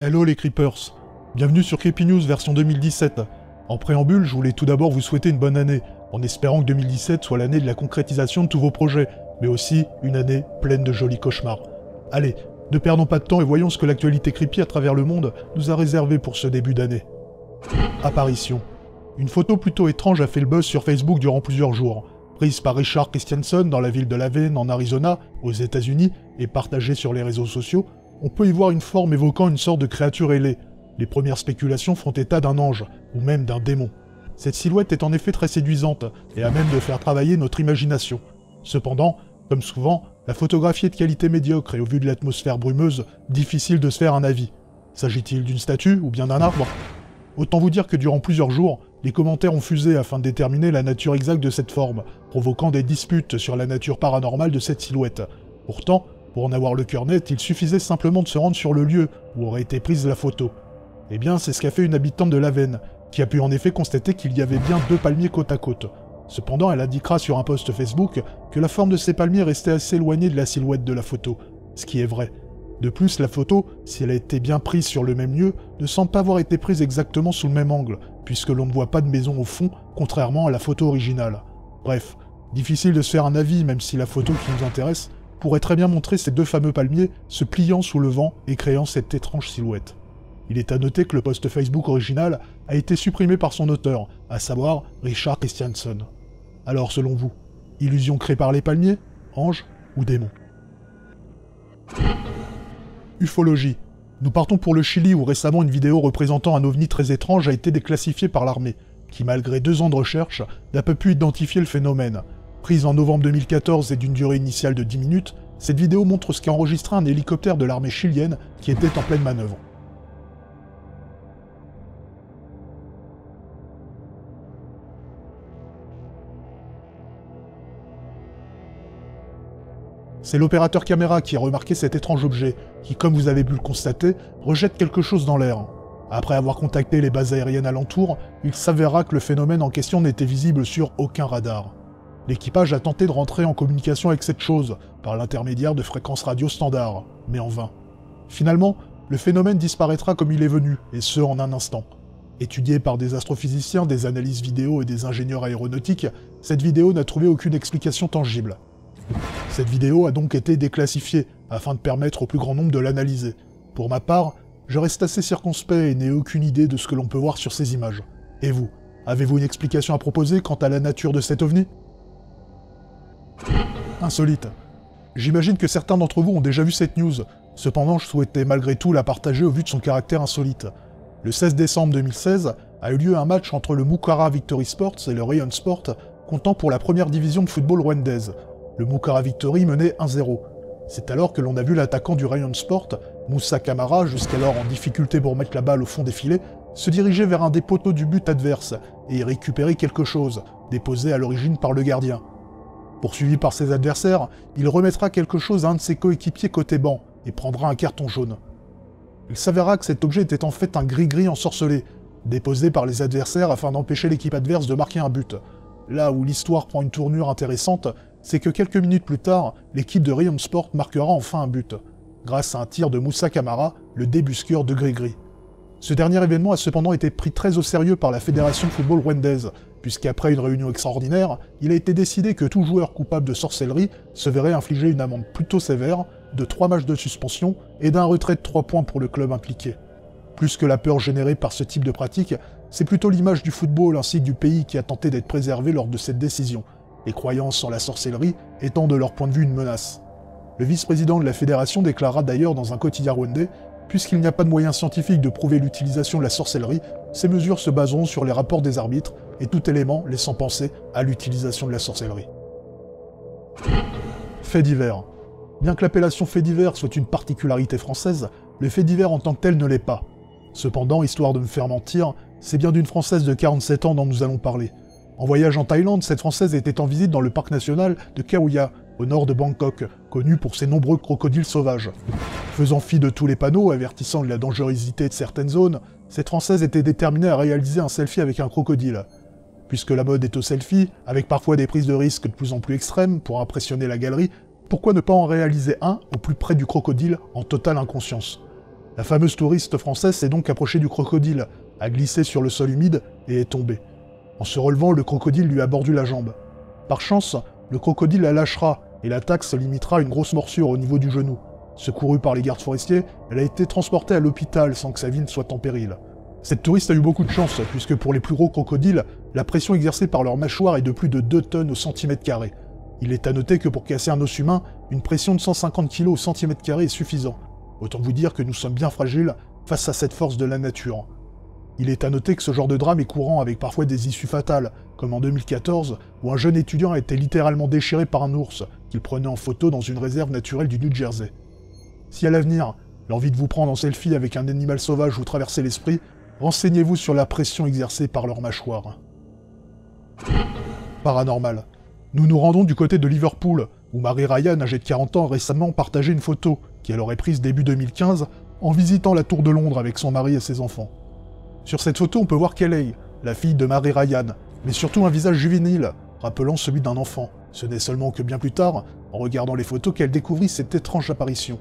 Hello les Creepers, bienvenue sur Creepy News version 2017. En préambule, je voulais tout d'abord vous souhaiter une bonne année, en espérant que 2017 soit l'année de la concrétisation de tous vos projets, mais aussi une année pleine de jolis cauchemars. Allez, ne perdons pas de temps et voyons ce que l'actualité creepy à travers le monde nous a réservé pour ce début d'année. Apparition. Une photo plutôt étrange a fait le buzz sur Facebook durant plusieurs jours. Prise par Richard Christiansen dans la ville de Laverne en Arizona, aux États-Unis, et partagée sur les réseaux sociaux, on peut y voir une forme évoquant une sorte de créature ailée. Les premières spéculations font état d'un ange, ou même d'un démon. Cette silhouette est en effet très séduisante, et à même de faire travailler notre imagination. Cependant, comme souvent, la photographie est de qualité médiocre et au vu de l'atmosphère brumeuse, difficile de se faire un avis. S'agit-il d'une statue ou bien d'un arbre ? Autant vous dire que durant plusieurs jours, les commentaires ont fusé afin de déterminer la nature exacte de cette forme, provoquant des disputes sur la nature paranormale de cette silhouette. Pourtant, pour en avoir le cœur net, il suffisait simplement de se rendre sur le lieu où aurait été prise la photo. Eh bien, c'est ce qu'a fait une habitante de Laverne, qui a pu en effet constater qu'il y avait bien deux palmiers côte à côte. Cependant, elle indiquera sur un post Facebook que la forme de ces palmiers restait assez éloignée de la silhouette de la photo, ce qui est vrai. De plus, la photo, si elle a été bien prise sur le même lieu, ne semble pas avoir été prise exactement sous le même angle, puisque l'on ne voit pas de maison au fond, contrairement à la photo originale. Bref, difficile de se faire un avis, même si la photo qui nous intéresse pourrait très bien montrer ces deux fameux palmiers se pliant sous le vent et créant cette étrange silhouette. Il est à noter que le post Facebook original a été supprimé par son auteur, à savoir Richard Christiansen. Alors selon vous, illusion créée par les palmiers, ange ou démon ? Ufologie. Nous partons pour le Chili où récemment une vidéo représentant un ovni très étrange a été déclassifiée par l'armée, qui malgré 2 ans de recherche n'a pas pu identifier le phénomène. Prise en novembre 2014 et d'une durée initiale de 10 minutes, cette vidéo montre ce qu'a enregistré un hélicoptère de l'armée chilienne qui était en pleine manœuvre. C'est l'opérateur caméra qui a remarqué cet étrange objet, qui, comme vous avez pu le constater, rejette quelque chose dans l'air. Après avoir contacté les bases aériennes alentour, il s'avéra que le phénomène en question n'était visible sur aucun radar. L'équipage a tenté de rentrer en communication avec cette chose, par l'intermédiaire de fréquences radio standards, mais en vain. Finalement, le phénomène disparaîtra comme il est venu, et ce en un instant. Étudiée par des astrophysiciens, des analyses vidéo et des ingénieurs aéronautiques, cette vidéo n'a trouvé aucune explication tangible. Cette vidéo a donc été déclassifiée, afin de permettre au plus grand nombre de l'analyser. Pour ma part, je reste assez circonspect et n'ai aucune idée de ce que l'on peut voir sur ces images. Et vous, avez-vous une explication à proposer quant à la nature de cet ovni ? Insolite. J'imagine que certains d'entre vous ont déjà vu cette news, cependant je souhaitais malgré tout la partager au vu de son caractère insolite. Le 16 décembre 2016 a eu lieu un match entre le Mukara Victory Sports et le Rayon Sport, comptant pour la première division de football rwandaise. Le Mukara Victory menait 1-0. C'est alors que l'on a vu l'attaquant du Rayon Sport, Moussa Camara, jusqu'alors en difficulté pour mettre la balle au fond des filets, se diriger vers un des poteaux du but adverse et y récupérer quelque chose, déposé à l'origine par le gardien. Poursuivi par ses adversaires, il remettra quelque chose à un de ses coéquipiers côté banc et prendra un carton jaune. Il s'avéra que cet objet était en fait un gris-gris ensorcelé, déposé par les adversaires afin d'empêcher l'équipe adverse de marquer un but. Là où l'histoire prend une tournure intéressante, c'est que quelques minutes plus tard, l'équipe de Rayon Sport marquera enfin un but, grâce à un tir de Moussa Camara, le débusqueur de Gris-Gris. Ce dernier événement a cependant été pris très au sérieux par la Fédération de football rwandaise, puisqu'après une réunion extraordinaire, il a été décidé que tout joueur coupable de sorcellerie se verrait infliger une amende plutôt sévère, de 3 matchs de suspension et d'un retrait de 3 points pour le club impliqué. Plus que la peur générée par ce type de pratique, c'est plutôt l'image du football ainsi que du pays qui a tenté d'être préservée lors de cette décision, les croyances en la sorcellerie étant de leur point de vue une menace. Le vice-président de la fédération déclara d'ailleurs dans un quotidien rwandais « Puisqu'il n'y a pas de moyens scientifiques de prouver l'utilisation de la sorcellerie, ces mesures se baseront sur les rapports des arbitres et tout élément laissant penser à l'utilisation de la sorcellerie. » Fait divers. Bien que l'appellation fait divers soit une particularité française, le fait divers en tant que tel ne l'est pas. Cependant, histoire de me faire mentir, c'est bien d'une Française de 47 ans dont nous allons parler. En voyage en Thaïlande, cette Française était en visite dans le parc national de Khao Yai, au nord de Bangkok, connu pour ses nombreux crocodiles sauvages. Faisant fi de tous les panneaux avertissant de la dangerosité de certaines zones, cette Française était déterminée à réaliser un selfie avec un crocodile. Puisque la mode est au selfie, avec parfois des prises de risques de plus en plus extrêmes pour impressionner la galerie, pourquoi ne pas en réaliser un au plus près du crocodile en totale inconscience ? La fameuse touriste française s'est donc approchée du crocodile, a glissé sur le sol humide et est tombée. En se relevant, le crocodile lui a mordu la jambe. Par chance, le crocodile la lâchera et l'attaque se limitera à une grosse morsure au niveau du genou. Secourue par les gardes forestiers, elle a été transportée à l'hôpital sans que sa vie ne soit en péril. Cette touriste a eu beaucoup de chance, puisque pour les plus gros crocodiles, la pression exercée par leur mâchoire est de plus de 2 tonnes au centimètre carré. Il est à noter que pour casser un os humain, une pression de 150 kg au centimètre carré est suffisant. Autant vous dire que nous sommes bien fragiles face à cette force de la nature. Il est à noter que ce genre de drame est courant avec parfois des issues fatales, comme en 2014, où un jeune étudiant a été littéralement déchiré par un ours qu'il prenait en photo dans une réserve naturelle du New Jersey. Si à l'avenir, l'envie de vous prendre en selfie avec un animal sauvage vous traversez l'esprit, renseignez-vous sur la pression exercée par leur mâchoire. Paranormal. Nous nous rendons du côté de Liverpool, où Mary Ryan, âgée de 40 ans, a récemment partagé une photo qu'elle aurait prise début 2015 en visitant la Tour de Londres avec son mari et ses enfants. Sur cette photo, on peut voir Kelly, la fille de Mary Ryan, mais surtout un visage juvénile, rappelant celui d'un enfant. Ce n'est seulement que bien plus tard, en regardant les photos, qu'elle découvrit cette étrange apparition.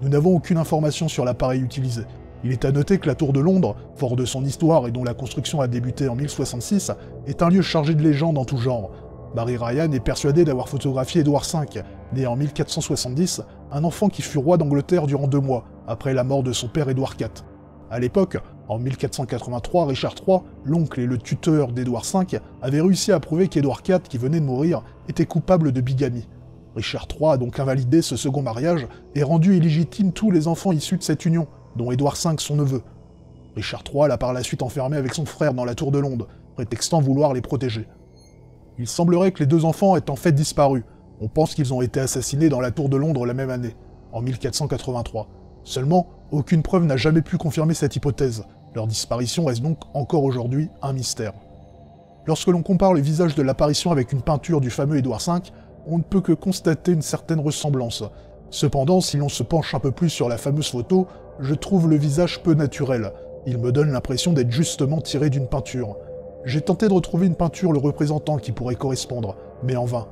Nous n'avons aucune information sur l'appareil utilisé. Il est à noter que la Tour de Londres, fort de son histoire et dont la construction a débuté en 1066, est un lieu chargé de légendes en tout genre. Mary Ryan est persuadée d'avoir photographié Édouard V, né en 1470, un enfant qui fut roi d'Angleterre durant 2 mois, après la mort de son père Édouard IV. À l'époque, en 1483, Richard III, l'oncle et le tuteur d'Édouard V, avait réussi à prouver qu'Édouard IV, qui venait de mourir, était coupable de bigamie. Richard III a donc invalidé ce second mariage et rendu illégitimes tous les enfants issus de cette union, dont Édouard V, son neveu. Richard III l'a par la suite enfermé avec son frère dans la Tour de Londres, prétextant vouloir les protéger. Il semblerait que les 2 enfants aient en fait disparu. On pense qu'ils ont été assassinés dans la Tour de Londres la même année, en 1483. Seulement, aucune preuve n'a jamais pu confirmer cette hypothèse. Leur disparition reste donc encore aujourd'hui un mystère. Lorsque l'on compare le visage de l'apparition avec une peinture du fameux Édouard V, on ne peut que constater une certaine ressemblance. Cependant, si l'on se penche un peu plus sur la fameuse photo, je trouve le visage peu naturel. Il me donne l'impression d'être justement tiré d'une peinture. J'ai tenté de retrouver une peinture le représentant qui pourrait correspondre, mais en vain.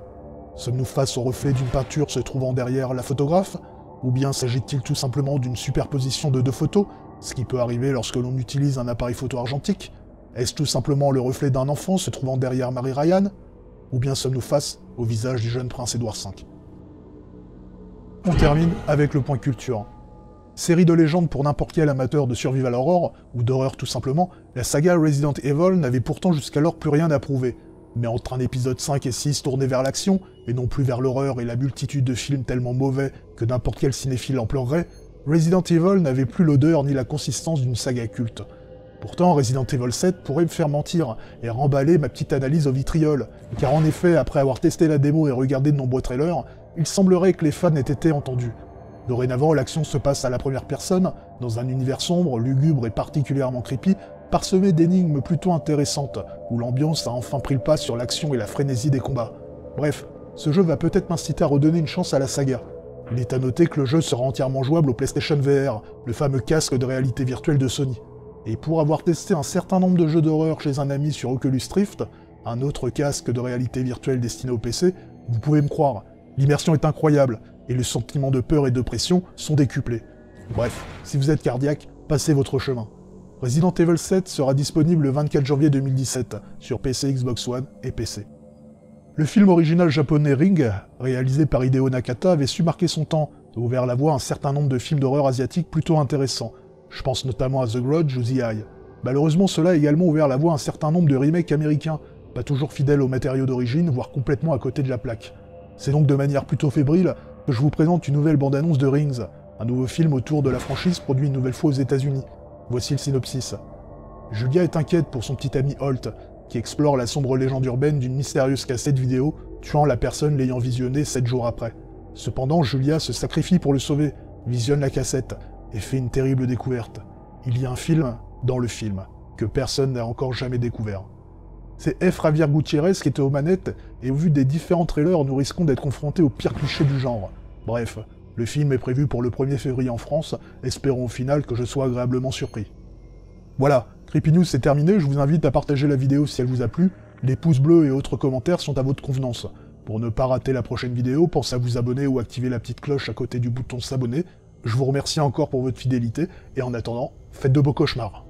Sommes-nous face au reflet d'une peinture se trouvant derrière la photographe? Ou bien s'agit-il tout simplement d'une superposition de 2 photos, ce qui peut arriver lorsque l'on utilise un appareil photo argentique? Est-ce tout simplement le reflet d'un enfant se trouvant derrière Mary Ryan? Ou bien sommes-nous face au visage du jeune prince Édouard V? On termine avec le point culture. Série de légendes pour n'importe quel amateur de survival horror, ou d'horreur tout simplement, la saga Resident Evil n'avait pourtant jusqu'alors plus rien à prouver. Mais entre un épisode 5 et 6 tourné vers l'action, et non plus vers l'horreur et la multitude de films tellement mauvais que n'importe quel cinéphile en pleurerait, Resident Evil n'avait plus l'odeur ni la consistance d'une saga culte. Pourtant, Resident Evil 7 pourrait me faire mentir et remballer ma petite analyse au vitriol, car en effet, après avoir testé la démo et regardé de nombreux trailers, il semblerait que les fans aient été entendus. Dorénavant, l'action se passe à la première personne, dans un univers sombre, lugubre et particulièrement creepy, parsemé d'énigmes plutôt intéressantes, où l'ambiance a enfin pris le pas sur l'action et la frénésie des combats. Bref, ce jeu va peut-être m'inciter à redonner une chance à la saga. Il est à noter que le jeu sera entièrement jouable au PlayStation VR, le fameux casque de réalité virtuelle de Sony. Et pour avoir testé un certain nombre de jeux d'horreur chez un ami sur Oculus Rift, un autre casque de réalité virtuelle destiné au PC, vous pouvez me croire, l'immersion est incroyable, et les sentiments de peur et de pression sont décuplés. Bref, si vous êtes cardiaque, passez votre chemin. Resident Evil 7 sera disponible le 24 janvier 2017 sur PC, Xbox One et PC. Le film original japonais Ring, réalisé par Hideo Nakata, avait su marquer son temps et ouvert la voie à un certain nombre de films d'horreur asiatiques plutôt intéressants. Je pense notamment à The Grudge ou The Eye. Malheureusement, cela a également ouvert la voie à un certain nombre de remakes américains, pas toujours fidèles aux matériaux d'origine, voire complètement à côté de la plaque. C'est donc de manière plutôt fébrile que je vous présente une nouvelle bande-annonce de Rings, un nouveau film autour de la franchise produit une nouvelle fois aux États-Unis. Voici le synopsis. Julia est inquiète pour son petit ami Holt, qui explore la sombre légende urbaine d'une mystérieuse cassette vidéo tuant la personne l'ayant visionnée 7 jours après. Cependant, Julia se sacrifie pour le sauver, visionne la cassette et fait une terrible découverte. Il y a un film dans le film que personne n'a encore jamais découvert. C'est F. Javier Gutiérrez qui était aux manettes, et au vu des différents trailers, nous risquons d'être confrontés au pire cliché du genre. Bref, le film est prévu pour le 1er février en France, espérons au final que je sois agréablement surpris. Voilà, Creepy News c'est terminé, je vous invite à partager la vidéo si elle vous a plu, les pouces bleus et autres commentaires sont à votre convenance. Pour ne pas rater la prochaine vidéo, pensez à vous abonner ou activer la petite cloche à côté du bouton s'abonner. je vous remercie encore pour votre fidélité, et en attendant, faites de beaux cauchemars.